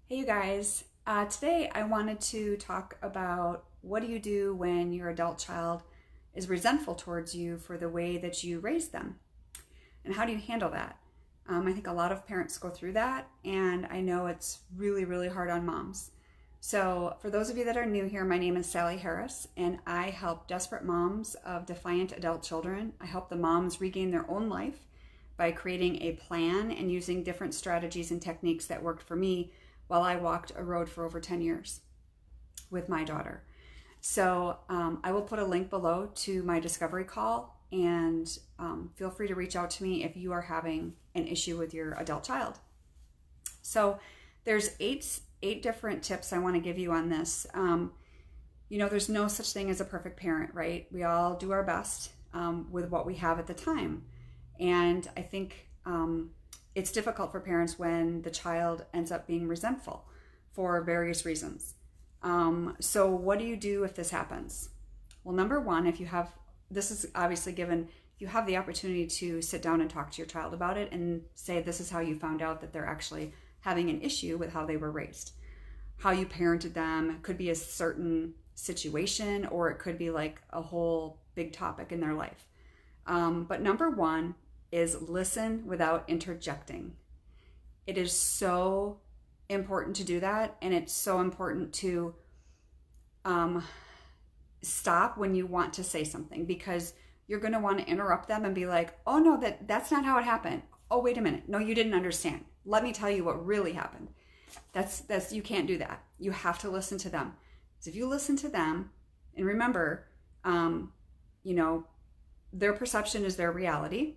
Hey you guys, today I wanted to talk about what do you do when your adult child is resentful towards you for the way that you raised them, and how do you handle that? I think a lot of parents go through that, and I know it's really, really hard on moms. So, for those of you that are new here, my name is Sally Harris, and I help desperate moms of defiant adult children. I help the moms regain their own life by creating a plan and using different strategies and techniques that worked for me while I walked a road for over 10 years with my daughter. So I will put a link below to my discovery call, and feel free to reach out to me if you are having an issue with your adult child. So there's eight different tips I want to give you on this. There's no such thing as a perfect parent, right? We all do our best with what we have at the time. And I think it's difficult for parents when the child ends up being resentful for various reasons. So what do you do if this happens? Well, number one, this is obviously given, if you have the opportunity to sit down and talk to your child about it and say, this is how you found out that they're actually having an issue with how they were raised. How you parented them. It could be a certain situation, or it could be like a whole big topic in their life. But number one is listen without interjecting. It is so important to do that, and it's so important to stop when you want to say something, because you're going to want to interrupt them and be like, oh no, that's not how it happened. Oh, wait a minute. No, you didn't understand. Let me tell you what really happened. That's you can't do that. You have to listen to them. So if you listen to them, and remember, their perception is their reality.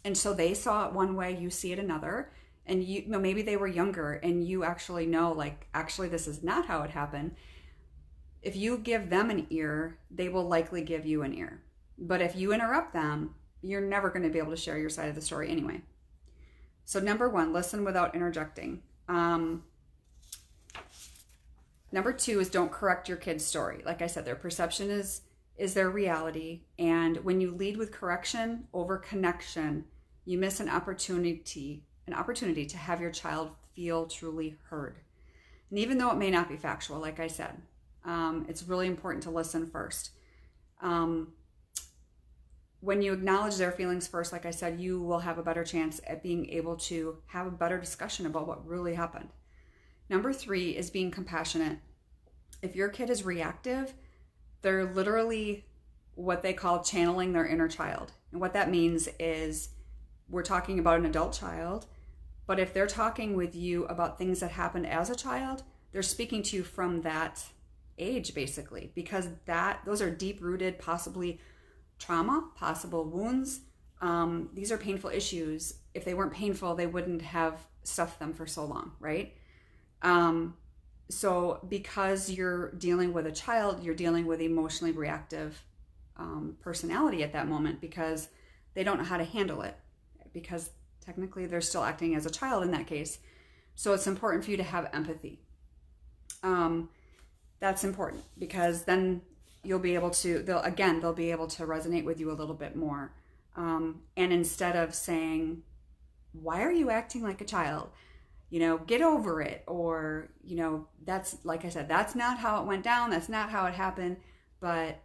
And so they saw it one way, you see it another. And maybe they were younger and you actually know, like, actually, this is not how it happened. If you give them an ear, they will likely give you an ear. But if you interrupt them, you're never going to be able to share your side of the story anyway. So number one, listen without interjecting. Number two is don't correct your kid's story. Like I said, their perception is their reality. And when you lead with correction over connection, you miss an opportunity to have your child feel truly heard. And even though it may not be factual, like I said, it's really important to listen first. When you acknowledge their feelings first, like I said, you will have a better chance at being able to have a better discussion about what really happened. Number three is being compassionate. If your kid is reactive, they're literally what they call channeling their inner child. And what that means is we're talking about an adult child, but if they're talking with you about things that happened as a child, they're speaking to you from that age, basically, because those are deep-rooted, possibly trauma, possible wounds. These are painful issues. If they weren't painful, they wouldn't have stuffed them for so long, right? So because you're dealing with a child, you're dealing with emotionally reactive personality at that moment, because they don't know how to handle it, because technically they're still acting as a child in that case. So it's important for you to have empathy. That's important, because then you'll be able to, they'll be able to resonate with you a little bit more. And instead of saying, why are you acting like a child? Get over it. Or, that's, like I said, that's not how it went down. That's not how it happened. But,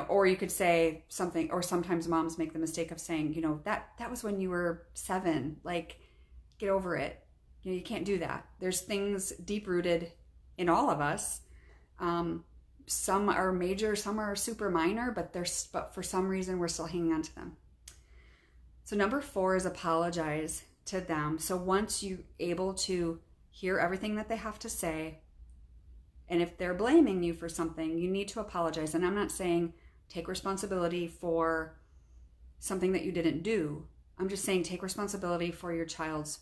or you could say something, or sometimes moms make the mistake of saying, that was when you were 7, like, get over it. You can't do that. There's things deep rooted in all of us. Some are major, some are super minor, but for some reason we're still hanging on to them. So number 4 is apologize to them. So once you're able to hear everything that they have to say, and if they're blaming you for something, you need to apologize. And I'm not saying take responsibility for something that you didn't do. I'm just saying take responsibility for your child's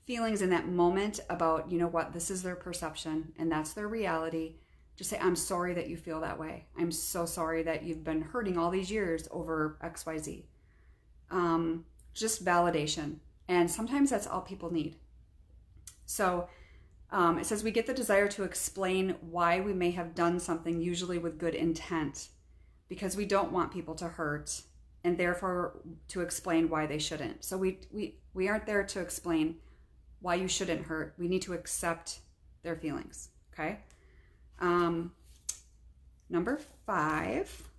feelings in that moment about, this is their perception and that's their reality. Just say, I'm sorry that you feel that way. I'm so sorry that you've been hurting all these years over XYZ. Just validation. And sometimes that's all people need. So it says we get the desire to explain why we may have done something, usually with good intent, because we don't want people to hurt, and therefore to explain why they shouldn't. So we aren't there to explain why you shouldn't hurt. We need to accept their feelings, okay? Number 5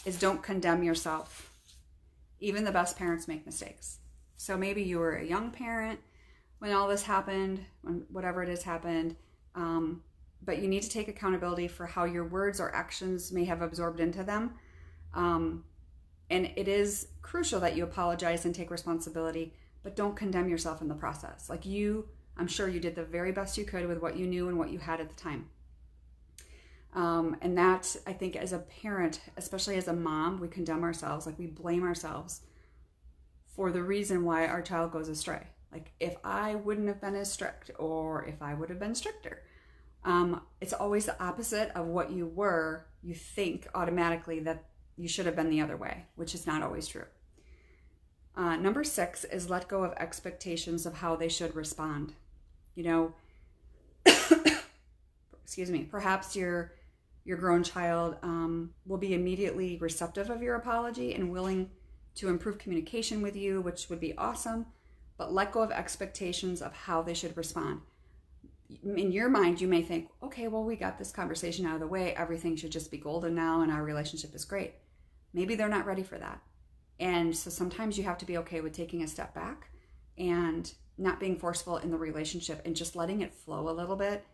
is don't condemn yourself. Even the best parents make mistakes. So maybe you were a young parent when all this happened, when whatever it has happened, but you need to take accountability for how your words or actions may have absorbed into them. And it is crucial that you apologize and take responsibility, but don't condemn yourself in the process. Like I'm sure you did the very best you could with what you knew and what you had at the time. And that, I think, as a parent, especially as a mom, we condemn ourselves, like we blame ourselves for the reason why our child goes astray. Like, if I wouldn't have been as strict, or if I would have been stricter. It's always the opposite of what you were. You think automatically that you should have been the other way, which is not always true. Number 6 is let go of expectations of how they should respond. Excuse me, perhaps your grown child will be immediately receptive of your apology and willing to improve communication with you, which would be awesome, but let go of expectations of how they should respond. In your mind, you may think, okay, well, we got this conversation out of the way. Everything should just be golden now and our relationship is great. Maybe they're not ready for that. And so sometimes you have to be okay with taking a step back and not being forceful in the relationship and just letting it flow a little bit.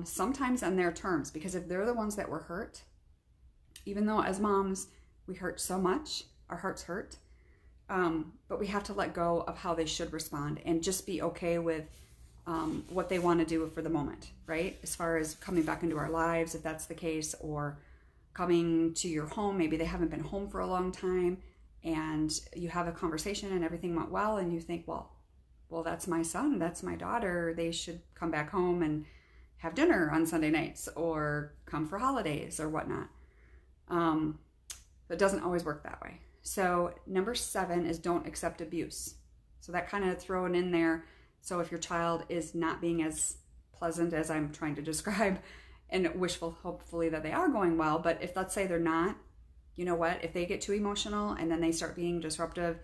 Sometimes on their terms, because if they're the ones that were hurt, even though as moms, we hurt so much, our hearts hurt, but we have to let go of how they should respond and just be okay with what they want to do for the moment, right? As far as coming back into our lives, if that's the case, or coming to your home, maybe they haven't been home for a long time and you have a conversation and everything went well and you think, well, that's my son, that's my daughter, they should come back home and have dinner on Sunday nights or come for holidays or whatnot. But it doesn't always work that way. So number 7 is don't accept abuse. So that kind of thrown in there. So if your child is not being as pleasant as I'm trying to describe, and wishful, hopefully that they are going well, but if let's say they're not, you know what, if they get too emotional and then they start being disruptive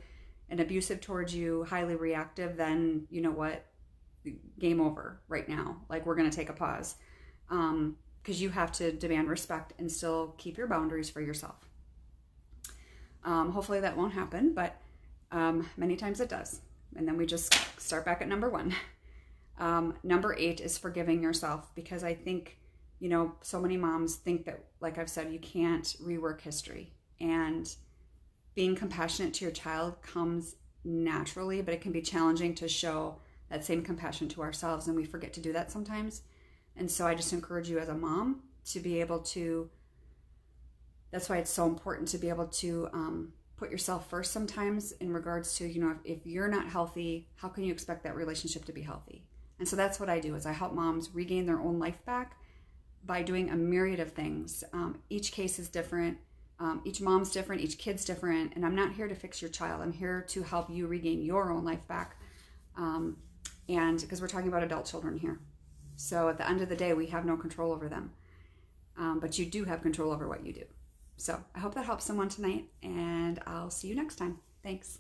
and abusive towards you, highly reactive, then you know what, game over right now. Like, we're going to take a pause, because you have to demand respect and still keep your boundaries for yourself. Hopefully that won't happen, but many times it does. And then we just start back at number 1. Number 8 is forgiving yourself, because I think, so many moms think that, like I've said, you can't rework history. And being compassionate to your child comes naturally, but it can be challenging to show that same compassion to ourselves, and we forget to do that sometimes. And so I just encourage you as a mom to be able to, that's why it's so important to be able to put yourself first sometimes, in regards to, if you're not healthy, how can you expect that relationship to be healthy? And so that's what I do, is I help moms regain their own life back by doing a myriad of things. Each case is different. Each mom's different. Each kid's different. And I'm not here to fix your child. I'm here to help you regain your own life back. And because we're talking about adult children here. So at the end of the day, we have no control over them. But you do have control over what you do. So I hope that helps someone tonight, and I'll see you next time. Thanks.